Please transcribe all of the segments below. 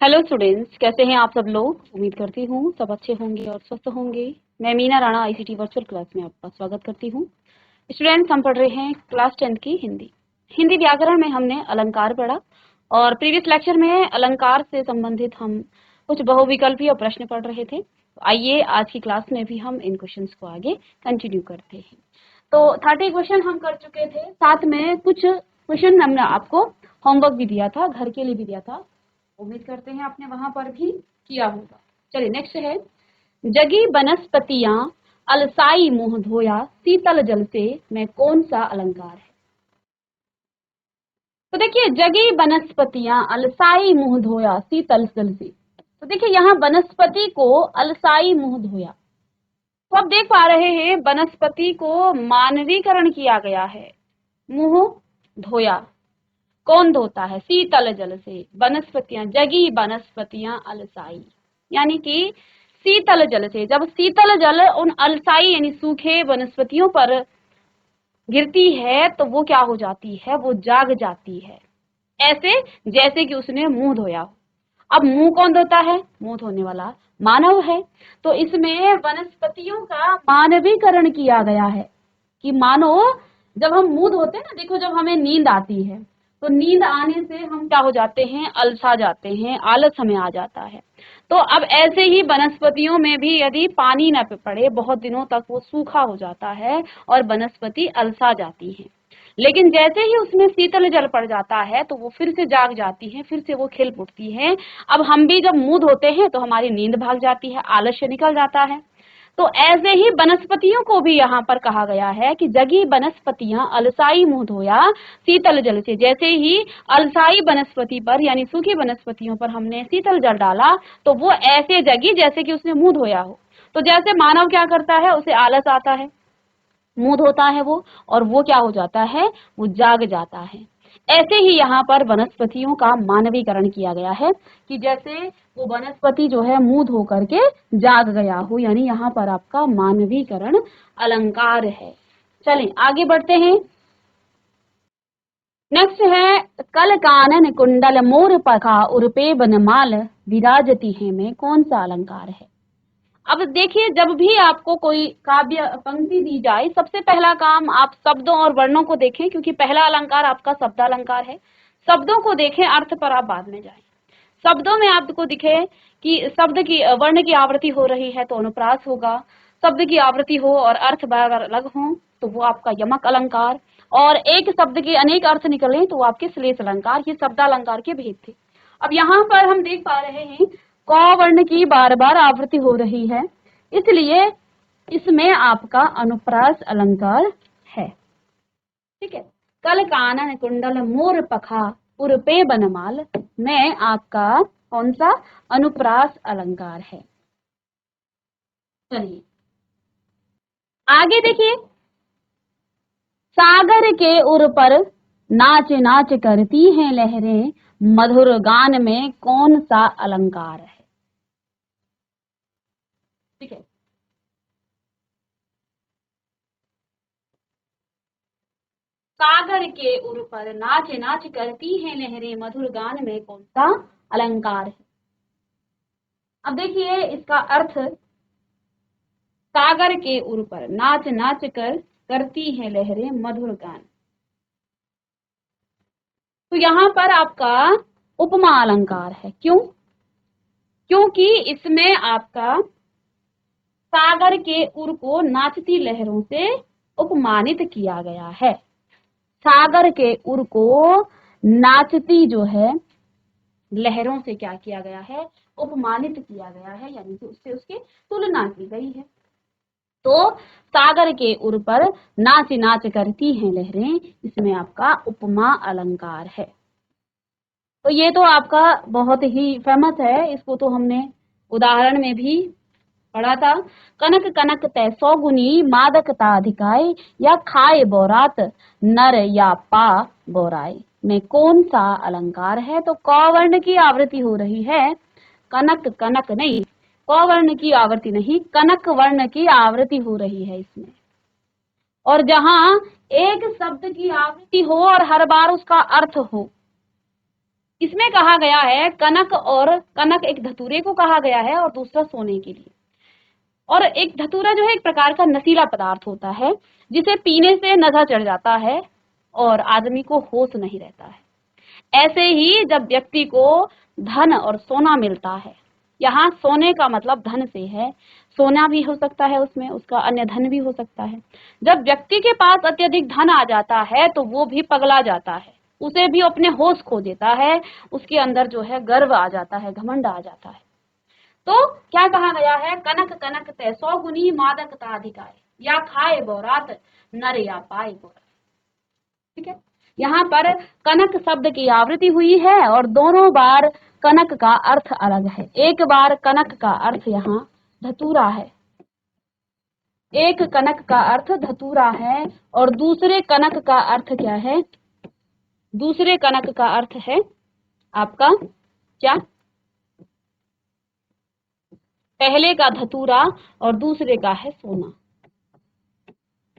Hello students, कैसे हैं आप सब लोग। उम्मीद करती हूँ सब अच्छे होंगे और स्वस्थ होंगे। मैं Meena Rana ICT virtual class में आपका स्वागत करती हूँ। स्टूडेंट्स, हम पढ़ रहे हैं क्लास 10 की हिंदी व्याकरण में हमने अलंकार पढ़ा और प्रीवियस लेक्चर में अलंकार से संबंधित हम कुछ बहुविकल्पीय प्रश्न पढ़ रहे थे। आइए आज की क्लास में भी हम इन क्वेश्चंस को आगे कंटिन्यू करते हैं। तो 30 क्वेश्चन हम कर चुके थे, साथ में कुछ क्वेश्चन हमने आपको होमवर्क भी दिया था, घर के लिए भी दिया था। उम्मीद करते हैं आपने वहां पर भी किया होगा। चलिए नेक्स्ट है, जगी बनस्पतियां अलसाई मुंह धोया शीतल जल से में कौन सा अलंकार है। तो देखिए, जगी बनस्पतियां अलसाई मुंह धोया शीतल जल से। तो देखिए यहाँ बनस्पति को अलसाई मुंह धोया, तो आप देख पा रहे हैं बनस्पति को मानवीकरण किया गया है। मुंह धोया कौन धोता है? शीतल जल से। बनस्पतियां, जगी बनस्पतियां अलसाई, यानी कि शीतल जल से। जब शीतल जल उन अलसाई यानी सूखे वनस्पतियों पर गिरती है तो वो क्या हो जाती है? वो जाग जाती है, ऐसे जैसे कि उसने मुंह धोया हो। अब मुंह कौन धोता है? मुंह धोने वाला मानव है। तो इसमें वनस्पतियों का मानवीकरण किया गया है कि मानो जब हम मुंह धोते हैं ना, देखो जब हमें नींद आती है तो नींद आने से हम क्या हो जाते हैं? अलसा जाते हैं, आलस हमें आ जाता है। तो अब ऐसे ही वनस्पतियों में भी यदि पानी न पड़े बहुत दिनों तक, वो सूखा हो जाता है और वनस्पति अलसा जाती है। लेकिन जैसे ही उसमें शीतल जल पड़ जाता है तो वो फिर से जाग जाती है, फिर से वो खिल उठती है। अब हम भी जब मुंह धोते हैं तो हमारी नींद भाग जाती है, आलस्य निकल जाता है। तो ऐसे ही वनस्पतियों को भी यहाँ पर कहा गया है कि जगी वनस्पतियां अलसाई मुंह धोया शीतल जल से। जैसे ही अलसाई वनस्पति पर यानी सूखी वनस्पतियों पर हमने शीतल जल डाला तो वो ऐसे जगी जैसे कि उसने मुंह धोया हो। तो जैसे मानव क्या करता है, उसे आलस आता है, मुंह धोता है वो, और वो क्या हो जाता है? वो जाग जाता है। ऐसे ही यहाँ पर वनस्पतियों का मानवीकरण किया गया है कि जैसे वो वनस्पति जो है मुंह धो करके जाग गया हो, यानी यहाँ पर आपका मानवीकरण अलंकार है। चलें आगे बढ़ते हैं। नेक्स्ट है, कल कानन कुंडल मोर पखा उर्पे बनमाल विराजती है में कौन सा अलंकार है। अब देखिए, जब भी आपको कोई काव्य पंक्ति दी जाए, सबसे पहला काम आप शब्दों और वर्णों को देखें, क्योंकि पहला अलंकार आपका शब्दालंकार है। शब्दों को देखें, अर्थ पर आप बाद में जाएं। शब्दों में आपको दिखे कि शब्द की वर्ण की आवृत्ति हो रही है तो अनुप्रास होगा। शब्द की आवृत्ति हो और अर्थ बार अलग हो तो वो आपका यमक अलंकार, और एक शब्द के अनेक अर्थ निकले तो वो आपके श्लेष अलंकार। ये शब्दालंकार के भेद थे। अब यहाँ पर हम देख पा रहे हैं क वर्ण की बार बार आवृत्ति हो रही है, इसलिए इसमें आपका अनुप्रास अलंकार है। ठीक है, कल कानन कुंडल मोर पखा उर्पे बनमाल में आपका कौन सा अनुप्रास अलंकार है। चलिए आगे देखिए, सागर के उर पर नाच नाच करती हैं लहरें मधुर गान में कौन सा अलंकार है। ठीक है, सागर के उर पर नाच नाच करती हैं लहरें मधुर गान में कौन सा अलंकार है। अब देखिए इसका अर्थ, सागर के उर पर नाच नाच कर करती हैं लहरें मधुर गान। तो यहाँ पर आपका उपमा अलंकार है। क्यों? क्योंकि इसमें आपका सागर के उर को नाचती लहरों से उपमानित किया गया है। सागर के उर को नाचती जो है लहरों से क्या किया गया है? उपमानित किया गया है, यानी कि उससे उसकी तुलना की गई है। तो सागर के उर पर नाच नाच करती हैं लहरें, इसमें आपका उपमा अलंकार है। तो ये तो आपका बहुत ही फेमस है, इसको तो हमने उदाहरण में भी पढ़ा था। कनक कनक तै सौगुनी मादकता अधिकाय या खाए बोरात नर या पा बोराय में कौन सा अलंकार है। तो क वर्ण की आवृत्ति हो रही है, कनक कनक नहीं, क वर्ण की आवृत्ति नहीं, कनक वर्ण की आवृत्ति हो रही है इसमें। और जहां एक शब्द की आवृत्ति हो और हर बार उसका अर्थ हो, इसमें कहा गया है कनक, और कनक एक धतूरे को कहा गया है और दूसरा सोने के लिए। और एक धतूरा जो है एक प्रकार का नशीला पदार्थ होता है जिसे पीने से नशा चढ़ जाता है और आदमी को होश नहीं रहता है। ऐसे ही जब व्यक्ति को धन और सोना मिलता है, यहाँ सोने का मतलब धन से है, सोना भी हो सकता है उसमें, उसका अन्य धन भी हो सकता है। जब व्यक्ति के पास अत्यधिक धन आ जाता है तो वो भी पगला जाता है, उसे भी अपने होश खो देता है, उसके अंदर जो है गर्व आ जाता है, घमंड आ जाता है। तो क्या कहा गया है, कनक कनक तय 100 गुनी मादक ताधिकाय, या खाए बोरात नर या पाए बोरात। ठीक है, यहाँ पर कनक शब्द की आवृत्ति हुई है और दोनों बार कनक का अर्थ अलग है। एक बार कनक का अर्थ यहाँ धतूरा है, एक कनक का अर्थ धतूरा है, और दूसरे कनक का अर्थ क्या है, दूसरे कनक का अर्थ है आपका क्या, पहले का धतूरा और दूसरे का है सोना,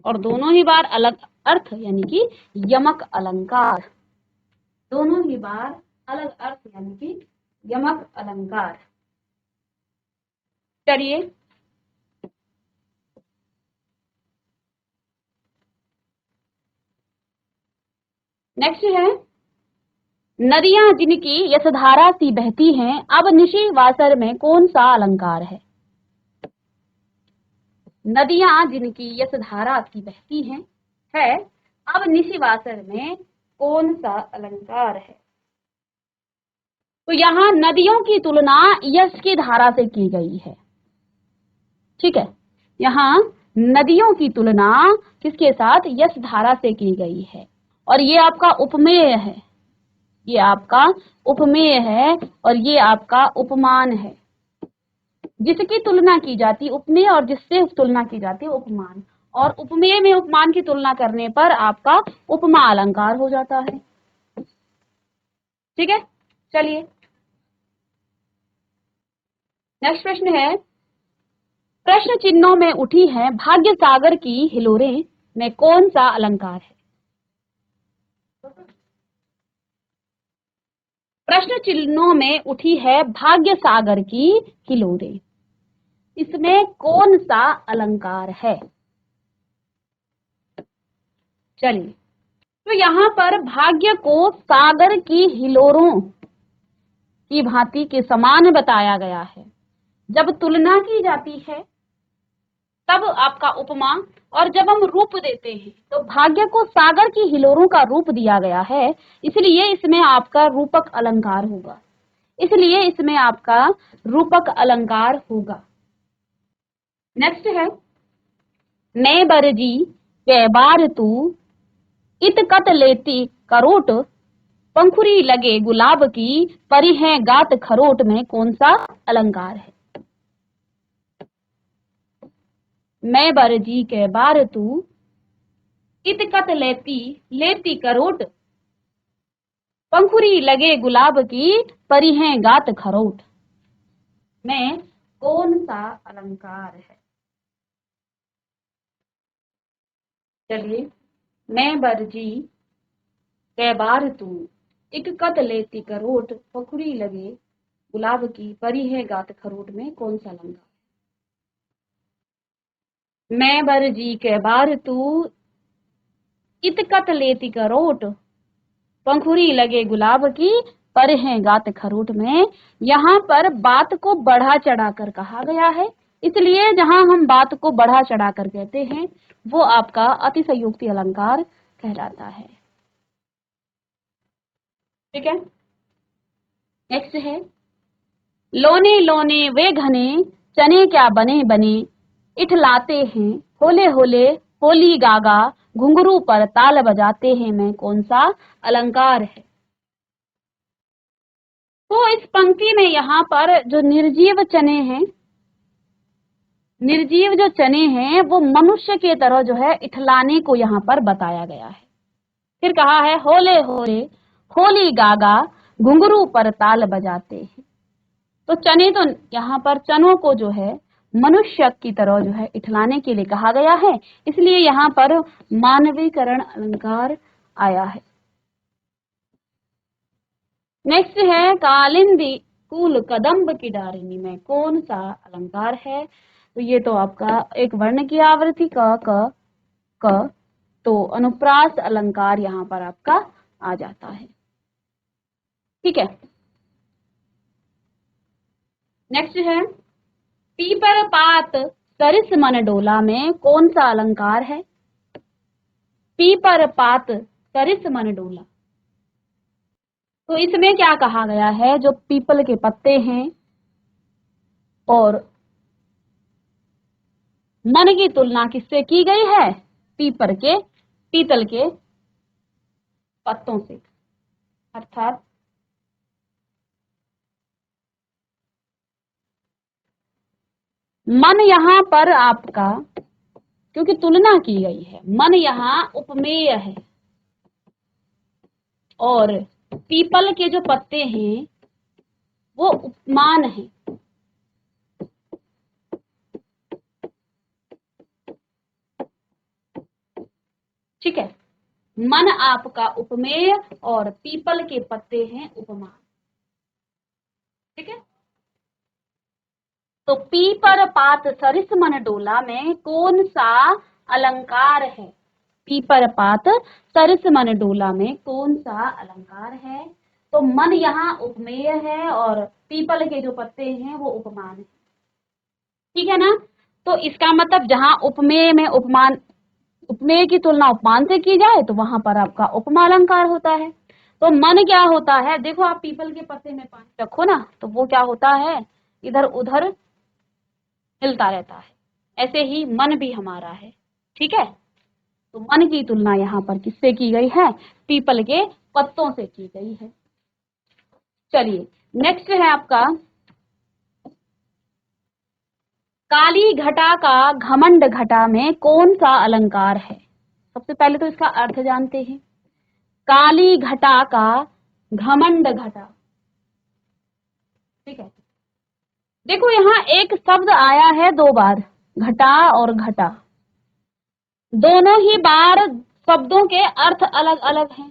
और दोनों ही बार अलग अर्थ यानी कि यमक अलंकार, दोनों ही बार अलग अर्थ यानी कि यमक अलंकार। चलिए नेक्स्ट है, नदियां जिनकी यशधारा सी बहती हैं, अब निशि वासर में कौन सा अलंकार है। नदियां जिनकी यशधारा सी बहती हैं है, अब निशि वासर में कौन सा अलंकार है। तो यहाँ नदियों की तुलना यश की धारा से की गई है। ठीक है, यहाँ नदियों की तुलना किसके साथ, यश धारा से की गई है, और ये आपका उपमेय है, ये आपका उपमेय है, और ये आपका उपमान है। जिसकी तुलना की जाती उपमेय और जिससे तुलना की जाती उपमान, और उपमेय में उपमान की तुलना करने पर आपका उपमा अलंकार हो जाता है। ठीक है, चलिए नेक्स्ट प्रश्न है, प्रश्न चिन्हों में उठी है भाग्य सागर की हिलोरें में कौन सा अलंकार है। प्रश्न चिन्हों में उठी है भाग्य सागर की हिलोरें, इसमें कौन सा अलंकार है। चलिए, तो यहाँ पर भाग्य को सागर की हिलोरों की भांति के समान बताया गया है। जब तुलना की जाती है तब आपका उपमा, और जब हम रूप देते हैं तो भाग्य को सागर की हिलोरों का रूप दिया गया है, इसलिए इसमें आपका रूपक अलंकार होगा, इसलिए इसमें आपका रूपक अलंकार होगा। नेक्स्ट है, मैं बरजी कै बार तू इत कत लेती करोट, पंखुरी लगे गुलाब की परी है गात खरोट में कौन सा अलंकार है। मैं बरजी के बार तू इत कत लेती लेती करोट, पंखुरी लगे गुलाब की परी है गात खरोट में कौन सा अलंकार है। चलिए, मैं बरजी कै बार तू एक कत लेती करोट, पंखुरी लगे गुलाब की परी है गात खरोट में कौन सा अलंकार। मैं बरजी कै बार तू इत कत लेती करोट, पंखुरी लगे गुलाब की पर है गात खरोट में, यहाँ पर बात को बढ़ा चढ़ाकर कहा गया है, इसलिए जहां हम बात को बढ़ा चढ़ाकर कहते हैं वो आपका अतिशयोक्ति अलंकार कहलाता है। ठीक है, नेक्स्ट है, लोने लोने वे घने चने क्या बने बने, इठलाते हैं होले होले होली गागा, घुंघरू पर ताल बजाते हैं में कौन सा अलंकार है। तो इस पंक्ति में यहाँ पर जो निर्जीव चने हैं, निर्जीव जो चने हैं वो मनुष्य के तरह जो है इठलाने को यहाँ पर बताया गया है। फिर कहा है होले होले होली गागा, घुंघरू पर ताल बजाते हैं। तो चने, तो यहाँ पर चनों को जो है मनुष्य की तरह जो है इठलाने के लिए कहा गया है, इसलिए यहाँ पर मानवीकरण अलंकार आया है। नेक्स्ट है कालिंदी कुल कदम्ब की डारिणी में कौन सा अलंकार है? तो ये तो आपका एक वर्ण की आवृत्ति क तो अनुप्रास अलंकार यहाँ पर आपका आ जाता है। ठीक है, नेक्स्ट है पीपर पात सरिस मन डोला में कौन सा अलंकार है? पीपर पात सरिस मन डोला, तो इसमें क्या कहा गया है? जो पीपल के पत्ते हैं और मन की तुलना किससे की गई है? पीतल के पत्तों से, अर्थात मन यहाँ पर आपका, क्योंकि तुलना की गई है, मन यहाँ उपमेय है और पीपल के जो पत्ते हैं वो उपमान है। ठीक है, मन आपका उपमेय और पीपल के पत्ते हैं उपमान। ठीक है, तो पीपर पात सरिस मन डोला में कौन सा अलंकार है? पीपर पात सरिस मन डोला में कौन सा अलंकार है? तो मन यहाँ उपमेय है और पीपल के जो पत्ते हैं वो उपमान है। ठीक है ना, तो इसका मतलब जहां उपमेय में उपमेय की तुलना उपमान से की जाए तो वहां पर आपका उपमा अलंकार होता है। तो मन क्या होता है? देखो आप पीपल के पत्ते में पानी रखो ना तो वो क्या होता है? इधर उधर हिलता रहता है, ऐसे ही मन भी हमारा है। ठीक है, तो मन की तुलना यहाँ पर किससे की गई है? पीपल के पत्तों से की गई है। चलिए नेक्स्ट है आपका काली घटा का घमंड घटा में कौन सा अलंकार है? सबसे पहले तो इसका अर्थ जानते हैं। काली घटा का घमंड घटा, ठीक है, देखो यहाँ एक शब्द आया है दो बार, घटा और घटा, दोनों ही बार शब्दों के अर्थ अलग अलग हैं।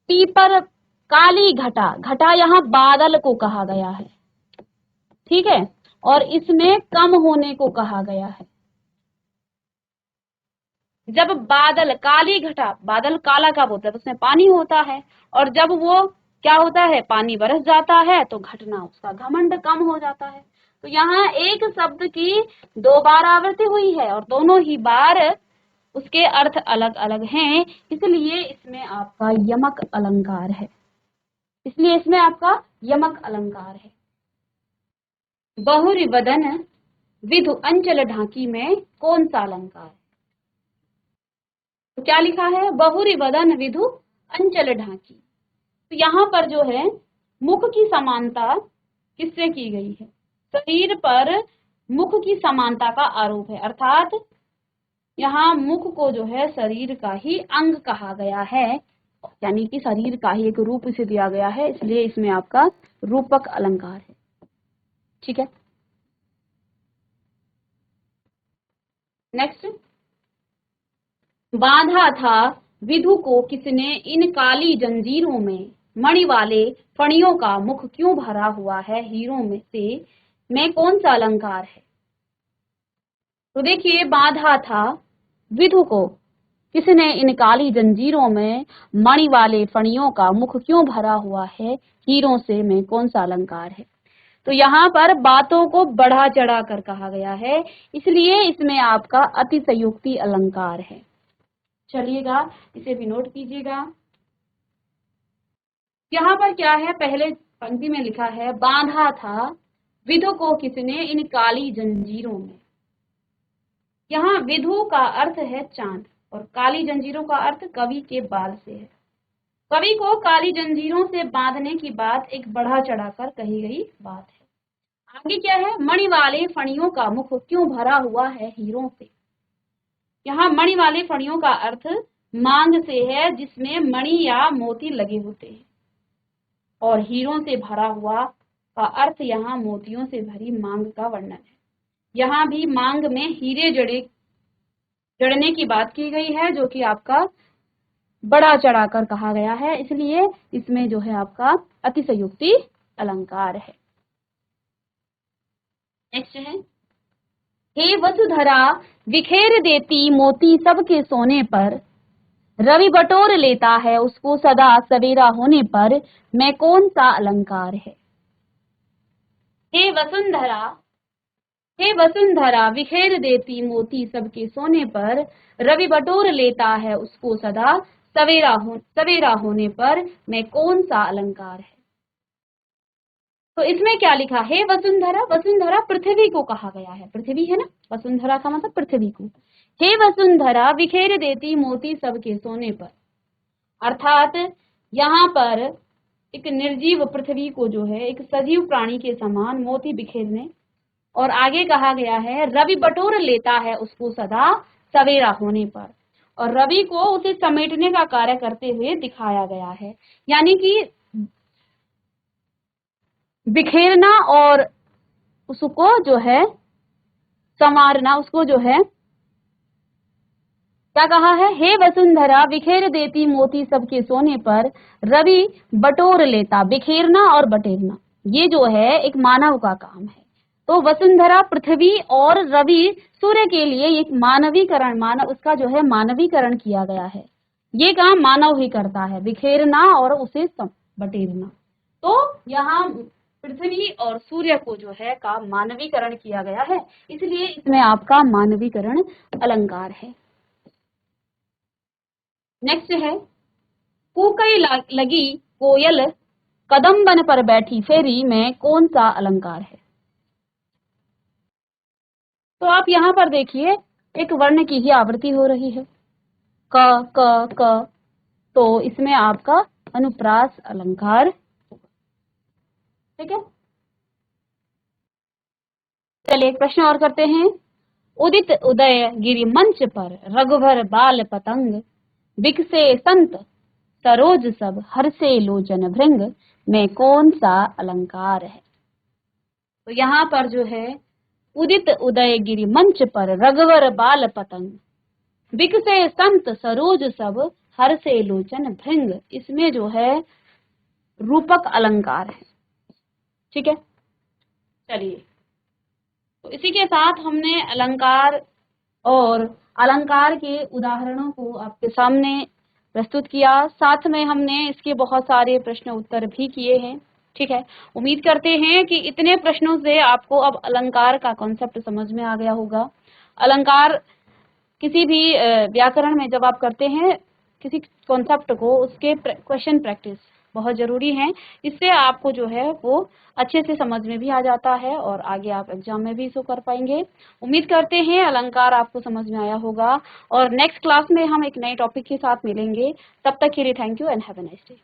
पीपर काली घटा, घटा यहाँ बादल को कहा गया है। ठीक है, और इसमें कम होने को कहा गया है। जब बादल काली घटा, बादल काला कब होता है? तो उसमें पानी होता है, और जब वो क्या होता है? पानी बरस जाता है तो घटना उसका घमंड कम हो जाता है। तो यहाँ एक शब्द की दो बार आवृत्ति हुई है और दोनों ही बार उसके अर्थ अलग अलग हैं, इसलिए इसमें आपका यमक अलंकार है। इसलिए इसमें आपका यमक अलंकार है। बहुरी वदन विधु अंचल ढाकी में कौन सा अलंकार? तो क्या लिखा है? बहुरी वदन विधु अंचल ढाकी। तो यहाँ पर जो है मुख की समानता किससे की गई है? शरीर पर मुख की समानता का आरोप है, अर्थात यहाँ मुख को जो है शरीर का ही अंग कहा गया है, यानी कि शरीर का ही एक रूप इसे दिया गया है, इसलिए इसमें आपका रूपक अलंकार है। ठीक है, नेक्स्ट, बांधा था विधु को किसने इन काली जंजीरों में, मणि वाले फणियों का मुख क्यों भरा हुआ है हीरों में से, में कौन सा अलंकार है? तो देखिए, बांधा था विधु को किसने इन काली जंजीरों में, मणि वाले फणियों का मुख क्यों भरा हुआ है हीरों से, में कौन सा अलंकार है? तो यहाँ पर बातों को बढ़ा चढ़ा कर कहा गया है, इसलिए इसमें आपका अतिशयोक्ति अलंकार है। चलिएगा इसे भी नोट कीजिएगा। यहाँ पर क्या है? पहले पंक्ति में लिखा है बांधा था विधु को किसने इन काली जंजीरों में। यहाँ विधु का अर्थ है चांद और काली जंजीरों का अर्थ कवि के बाल से है। कवि को काली जंजीरों से बांधने की बात एक बढ़ा चढ़ाकर कही गई बात है। आगे क्या है? मणि वाले फणियों का मुख क्यों भरा हुआ है हीरों से। यहाँ मणि वाले फणियों का अर्थ मांग से है, जिसमें मणि या मोती लगे होते हैं, और हीरों से भरा हुआ का अर्थ यहाँ मोतियों से भरी मांग का वर्णन है। यहाँ भी मांग में हीरे जड़ने की बात की गई है, जो कि आपका बढ़ा चढ़ाकर कहा गया है, इसलिए इसमें जो है आपका अतिशयोक्ति अलंकार है। नेक्स्ट है, हे वसुधरा बिखेर देती मोती सबके सोने पर, रवि बटोर लेता है उसको सदा सवेरा होने पर, मैं कौन सा अलंकार है। हे वसुंधरा, हे वसुंधरा बिखेर देती मोती सबके सोने पर, रवि बटोर लेता है उसको सदा सवेरा होने पर, मैं कौन सा अलंकार है। तो इसमें क्या लिखा है, वसुंधरा, वसुंधरा पृथ्वी को कहा गया है, पृथ्वी है ना, वसुंधरा का मतलब पृथ्वी को। हे वसुंधरा बिखेर देती मोती सबके सोने पर, अर्थात यहाँ पर एक निर्जीव पृथ्वी को जो है एक सजीव प्राणी के समान मोती बिखेरने, और आगे कहा गया है रवि बटोर लेता है उसको सदा सवेरा होने पर, और रवि को उसे समेटने का कार्य करते हुए दिखाया गया है, यानी कि बिखेरना और उसको जो है संवारना, उसको जो है क्या कहा है, हे वसुंधरा बिखेर देती मोती सबके सोने पर, रवि बटोर लेता, बिखेरना और बटेरना ये जो है एक मानव का काम है। तो वसुंधरा पृथ्वी और रवि सूर्य के लिए एक मानवीकरण, मानव उसका जो है मानवीकरण किया गया है, ये काम मानव ही करता है, बिखेरना और उसे बटेरना। तो यहाँ पृथ्वी और सूर्य को जो है का मानवीकरण किया गया है, इसलिए इसमें आपका मानवीकरण अलंकार है। नेक्स्ट है, कूकई लगी कोयल कदम्बन पर बैठी फेरी में कौन सा अलंकार है। तो आप यहाँ पर देखिए एक वर्ण की ही आवृत्ति हो रही है, क क क, तो इसमें आपका अनुप्रास अलंकार, ठीक है। चलिए एक प्रश्न और करते हैं, उदित उदय गिरि मंच पर रघुवर बाल पतंग, बिकसे संत सरोज सब हर्षे लोचन भृंग, में कौन सा अलंकार है। तो यहाँ पर जो है उदित उदय गिरि मंच पर रघुवर बाल पतंग, बिकसे संत सरोज सब हर्षे लोचन भृंग, इसमें जो है रूपक अलंकार है, ठीक है। चलिए तो इसी के साथ हमने अलंकार और अलंकार के उदाहरणों को आपके सामने प्रस्तुत किया, साथ में हमने इसके बहुत सारे प्रश्न उत्तर भी किए हैं, ठीक है। उम्मीद करते हैं कि इतने प्रश्नों से आपको अब अलंकार का कॉन्सेप्ट समझ में आ गया होगा। अलंकार किसी भी व्याकरण में जब आप करते हैं किसी कॉन्सेप्ट को, उसके क्वेश्चन प्रैक्टिस बहुत जरूरी है, इससे आपको जो है वो अच्छे से समझ में भी आ जाता है और आगे आप एग्जाम में भी इसको कर पाएंगे। उम्मीद करते हैं अलंकार आपको समझ में आया होगा, और नेक्स्ट क्लास में हम एक नए टॉपिक के साथ मिलेंगे। तब तक के लिए thank you and have a nice day.